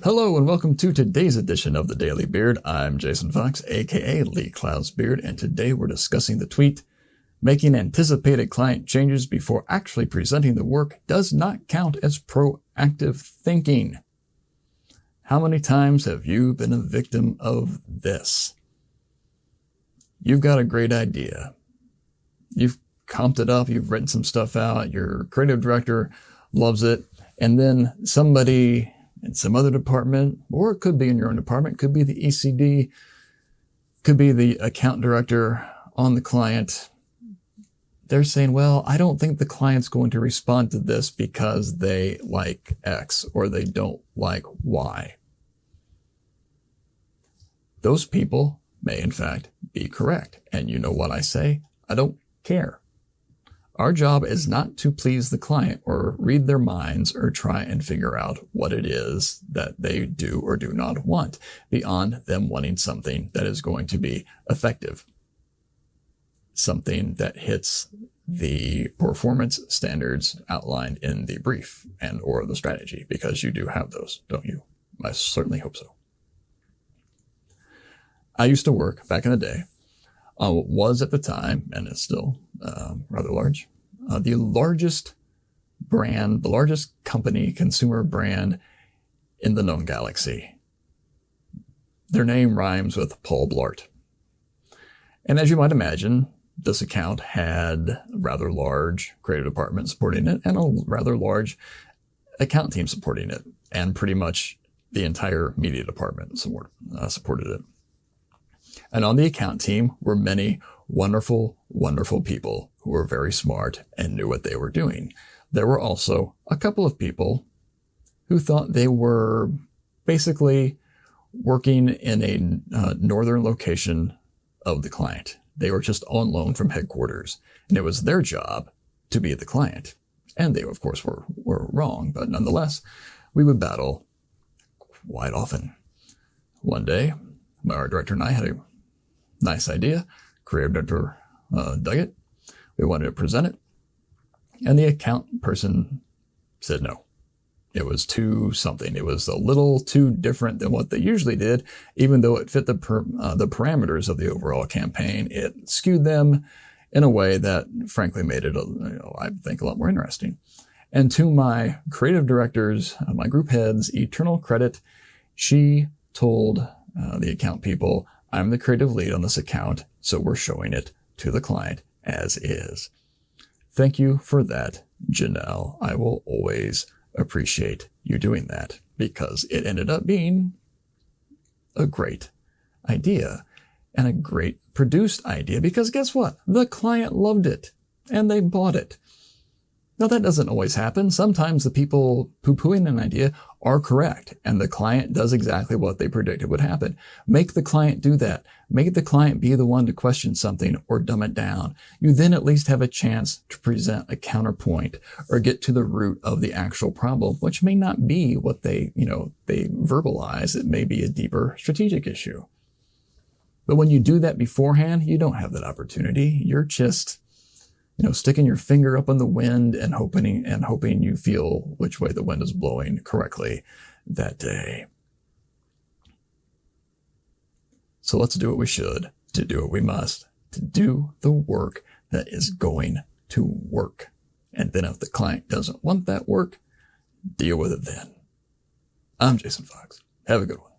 Hello and welcome to today's edition of the Daily Beard. I'm Jason Fox, aka Lee Cloud's Beard, and today we're discussing the tweet, "Making anticipated client changes before actually presenting the work does not count as proactive thinking." How many times have you been a victim of this? You've got a great idea. You've comped it up, you've written some stuff out, your creative director loves it, and then somebody in some other department, or it could be in your own department, could be the ECD, could be the account director on the client. They're saying, well, I don't think the client's going to respond to this because they like X or they don't like Y. Those people may in fact be correct. And you know what I say? I don't care. Our job is not to please the client or read their minds or try and figure out what it is that they do or do not want beyond them wanting something that is going to be effective. Something that hits the performance standards outlined in the brief and or the strategy, because you do have those, don't you? I certainly hope so. I used to work back in the day, was at the time, and is still rather large, the largest brand, the largest company, consumer brand in the known galaxy. Their name rhymes with Paul Blart. And as you might imagine, this account had a rather large creative department supporting it and a rather large account team supporting it, and pretty much the entire media department supported it. And on the account team were many wonderful, wonderful people who were very smart and knew what they were doing. There were also a couple of people who thought they were basically working in a northern location of the client. They were just on loan from headquarters, and it was their job to be the client. And they, of course, were wrong, but nonetheless, we would battle quite often. One day, my art director and I had a nice idea. Creative director dug it. We wanted to present it. And the account person said no. It was too something. It was a little too different than what they usually did, even though it fit the parameters of the overall campaign. It skewed them in a way that, frankly, made it, I think, a lot more interesting. And to my creative directors, my group heads, eternal credit, she told the account people, "I'm the creative lead on this account, so we're showing it to the client as is." Thank you for that, Janelle. I will always appreciate you doing that, because it ended up being a great idea and a great produced idea, because guess what? The client loved it and they bought it. Now, that doesn't always happen. Sometimes the people poo-pooing an idea are correct, and the client does exactly what they predicted would happen. Make the client do that. Make the client be the one to question something or dumb it down. You then at least have a chance to present a counterpoint or get to the root of the actual problem, which may not be what they verbalize. It may be a deeper strategic issue. But when you do that beforehand, you don't have that opportunity. You're just sticking your finger up in the wind and hoping you feel which way the wind is blowing correctly that day. So let's do what we should, to do what we must, to do the work that is going to work. And then if the client doesn't want that work, deal with it then. I'm Jason Fox. Have a good one.